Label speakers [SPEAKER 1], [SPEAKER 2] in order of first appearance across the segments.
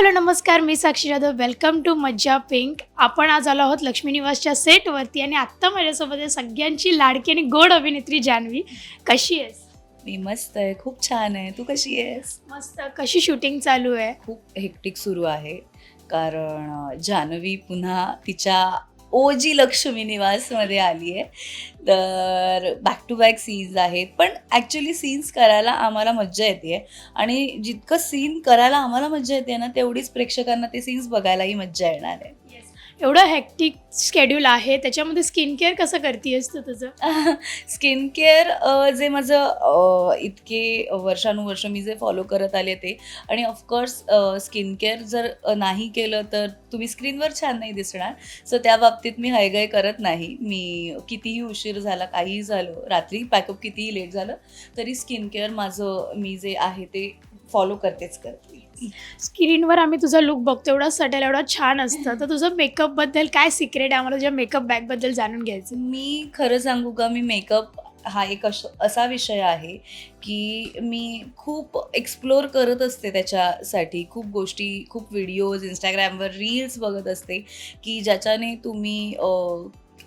[SPEAKER 1] Hello नमस्कार, मी साक्षी Jadhav. Welcome to मज्जा pink. आपण आज आलो आहोत लक्ष्मी निवासच्या सेटवरती आणि आत्ता माझ्यासोबत आहे सगळ्यांची लाडकी आणि गोड अभिनेत्री जान्हवी. कशी आहेस?
[SPEAKER 2] मी मस्त आहे, खूप छान आहे. तू कशी आहेस?
[SPEAKER 1] मस्त. कशी शूटिंग चालू आहे?
[SPEAKER 2] खूप हेक्टिक सुरू आहे कारण जान्हवी पुन्हा तिच्या ओजी लक्ष्मी निवासमध्ये आली आहे. तर बॅक टू बॅक सीन्स आहेत, पण ॲक्च्युली सीन्स करायला आम्हाला मज्जा येते आहे आणि जितकं सीन करायला आम्हाला मज्जा येते ना, तेवढीच प्रेक्षकांना ते सीन्स बघायलाही मज्जा येणार आहे.
[SPEAKER 1] एवढं हेक्टिक शेड्यूल आहे, त्याच्यामध्ये स्किन केअर कसं करतेस तू तुझं?
[SPEAKER 2] स्किन केअर जे माझं इतके वर्षानुवर्ष मी जे फॉलो करत आले ते, आणि ऑफकोर्स स्किन केअर जर नाही केलं तर तुम्ही स्क्रीनवर छान नाही दिसणार. सो त्या बाबतीत मी हयगय करत नाही. मी कितीही उशीर झाला, काहीही झालं, रात्री पॅकअप कितीही लेट झालं तरी स्किन केअर माझं मी जे आहे ते फॉलो करतेच करते.
[SPEAKER 1] स्क्रीनवर आम्ही तुझा लुक बघतो, एवढा सटेल, एवढा छान असतं. तर तुझं मेकअपबद्दल काय सिक्रेट आहे? आम्हाला तुझ्या मेकअप बॅगबद्दल जाणून घ्यायचं.
[SPEAKER 2] मी खरं सांगू का, मी मेकअप हा एक असा विषय आहे की मी खूप एक्सप्लोर करत असते त्याच्यासाठी. खूप गोष्टी, खूप व्हिडिओज, इंस्टाग्रामवर रील्स बघत असते की ज्याच्याने तुम्ही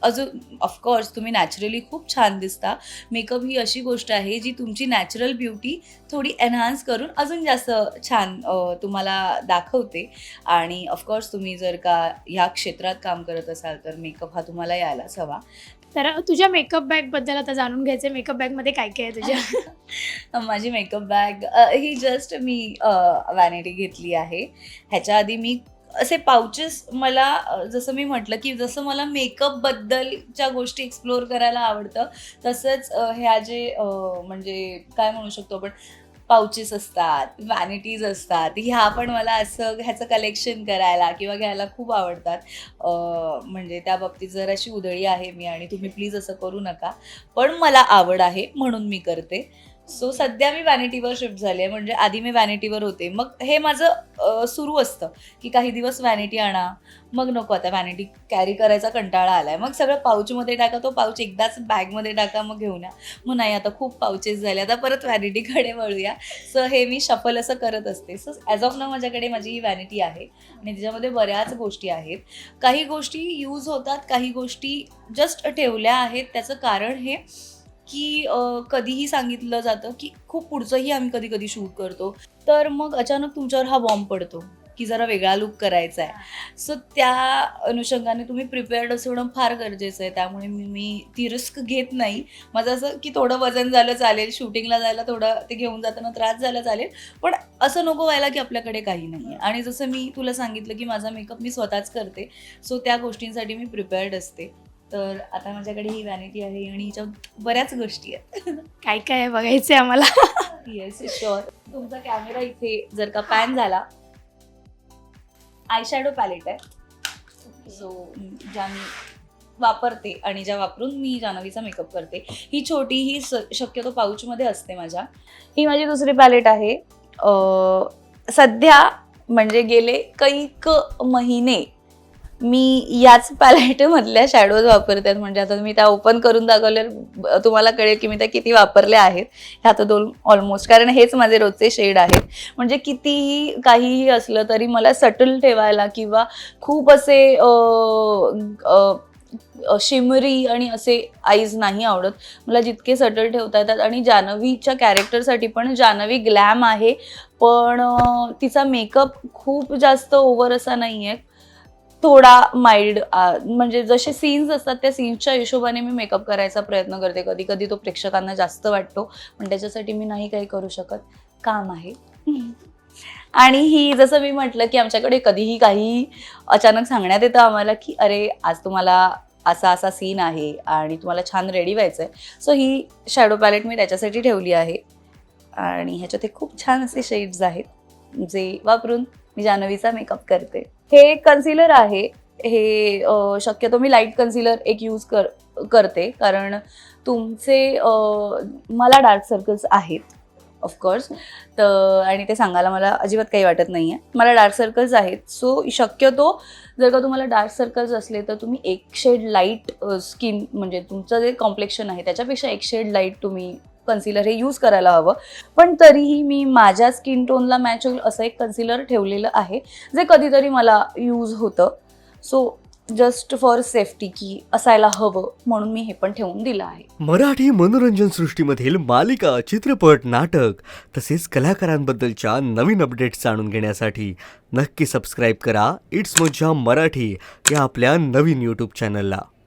[SPEAKER 2] अजून ऑफकोर्स तुम्ही नॅचरली खूप छान दिसता. मेकअप ही अशी गोष्ट आहे जी तुमची नॅचरल ब्युटी थोडी एनहान्स करून अजून जास्त छान तुम्हाला दाखवते. आणि ऑफकोर्स तुम्ही जर का ह्या क्षेत्रात काम करत असाल तर मेकअप हा तुम्हाला यायलाच हवा.
[SPEAKER 1] तर तुझ्या मेकअप बॅगबद्दल आता जाणून घ्यायचं. मेकअप बॅगमध्ये काय काय आहे तुझ्या?
[SPEAKER 2] माझी मेकअप बॅग ही जस्ट मी वॅनिटी घेतली आहे. ह्याच्या आधी मी असे पाउचेस, मला जसं मी म्हटलं की जसं मला मेकअपबद्दलच्या गोष्टी एक्सप्लोअर करायला आवडतं, तसंच ह्या जे म्हणजे काय म्हणू शकतो आपण, पाउचेस असतात, व्हॅनिटीज असतात, ह्या पण मला असं ह्याचं कलेक्शन करायला किंवा घ्यायला खूप आवडतात. म्हणजे त्या बाबतीत जराशी उधळी आहे मी, आणि तुम्ही प्लीज असं करू नका, पण मला आवड आहे म्हणून मी करते. सो सध्या मी व्हॅनिटीवर शिफ्ट झाली आहे. म्हणजे आधी मी व्हॅनिटीवर होते, मग हे माझं सुरू असतं की काही दिवस व्हॅनिटी आणा, मग नको आता व्हॅनिटी कॅरी करायचा कंटाळा आला आहे, मग सगळं पाऊचमध्ये टाका, तो पाऊच एकदाच बॅगमध्ये टाका, मग घेऊन या. मग नाही, आता खूप पाउचेस झाले, आता परत व्हॅनिटीकडे वळूया. सो हे मी शफल असं करत असते. सो ॲज ऑफ नाव माझ्याकडे माझी ही व्हॅनिटी आहे आणि त्याच्यामध्ये बऱ्याच गोष्टी आहेत. काही गोष्टी यूज होतात, काही गोष्टी जस्ट ठेवल्या आहेत. त्याचं कारण हे की कधीही सांगितलं जातं की खूप पुढचंही आम्ही कधी कधी शूट करतो, तर मग अचानक तुमच्यावर हा बॉम्ब पडतो की जरा वेगळा लुक करायचा आहे. सो त्या अनुषंगाने तुम्ही प्रिपेअर्ड असणं फार गरजेचं आहे. त्यामुळे मी ती रिस्क घेत नाही. माझं असं की थोडं वजन झालं चालेल, शूटिंगला जायला थोडं ते घेऊन जाताना त्रास झाला चालेल, पण असं नको व्हायला की आपल्याकडे काही नाही आहे. आणि जसं मी तुला सांगितलं की माझा मेकअप मी स्वतःच करते, सो त्या गोष्टींसाठी मी प्रिपेअर्ड असते. तर आता माझ्याकडे ही व्हॅनिटी आहे आणि हिच्यात बऱ्याच गोष्टी आहेत.
[SPEAKER 1] काय काय आहे बघायचं आहे आम्हाला.
[SPEAKER 2] Yes sure. तुमचा कॅमेरा इथे जर का पॅन झाला, आय शॅडो पॅलेट आहे, सो ज्या मी वापरते आणि ज्या वापरून मी जान्हवीचा मेकअप करते. ही छोटी, ही शक्यतो पाऊचमध्ये असते माझ्या. ही माझी दुसरी पॅलेट आहे. सध्या म्हणजे गेले कैक महिने मी याच पॅलेटमधल्या शॅडोज वापरते. म्हणजे आता मी त्या ओपन करून दाखवले, तुम्हाला कळेल की मी त्या किती वापरल्या आहेत. ह्या तर 2 ऑलमोस्ट, कारण हेच माझे रोजचे शेड आहेत. म्हणजे कितीही काहीही असलं तरी मला सटल ठेवायला किंवा खूप असे शिमरी आणि असे आईज नाही आवडत. मला जितके सटल ठेवता येतात. आणि जान्हवीच्या कॅरेक्टरसाठी पण जान्हवी ग्लॅम आहे, पण तिचा मेकअप खूप जास्त ओव्हर असा नाही आहे, थोडा माइल्ड. म्हणजे जसे सीन्स असतात त्या सीन्सच्या हिशोबाने मी मेकअप करायचा प्रयत्न करते. कधी कधी तो प्रेक्षकांना जास्त वाटतो, पण त्याच्यासाठी मी नाही काही करू शकत, काम आहे. आणि ही जसं मी म्हटलं की आमच्याकडे कधीही काही अचानक सांगण्यात येतं आम्हाला की अरे आज तुम्हाला असा असा सीन आहे आणि तुम्हाला छान रेडी व्हायचं आहे. सो ही शॅडो पॅलेट मी त्याच्यासाठी ठेवली आहे आणि ह्याच्यात हे खूप छान असे शेड्स आहेत जे वापरून मी जान्हवीचा मेकअप करते. हे कन्सिलर आहे. हे शक्यतो मी लाईट कन्सिलर एक यूज करते, कारण तुमचे मला डार्क सर्कल्स आहेत. ऑफकोर्स. तर आणि ते सांगायला मला अजिबात काही वाटत नाही आहे. मला डार्क सर्कल्स आहेत, सो शक्यतो जर का तुम्हाला डार्क सर्कल्स असले तर तुम्ही एक शेड लाईट स्किन म्हणजे तुमचं जे कॉम्प्लेक्शन आहे त्याच्यापेक्षा एक शेड लाईट तुम्ही कन्सिलर हे यूज करायला हवं. पण तरीही मी माझ्या स्किन टोनला मॅच होईल असं एक कन्सिलर ठेवलेलं आहे जे कधीतरी मला यूज होतं. सो जस्ट फॉर सेफ्टी की असायला हवं म्हणून मी हे पण ठेवून दिलं आहे.
[SPEAKER 3] मराठी मनोरंजन सृष्टीमधील मालिका, चित्रपट, नाटक तसेच कलाकारांबद्दलच्या नवीन अपडेट्स जाणून घेण्यासाठी नक्की सबस्क्राईब करा इट्स मज्जा मराठी या आपल्या नवीन यूट्यूब चॅनलला.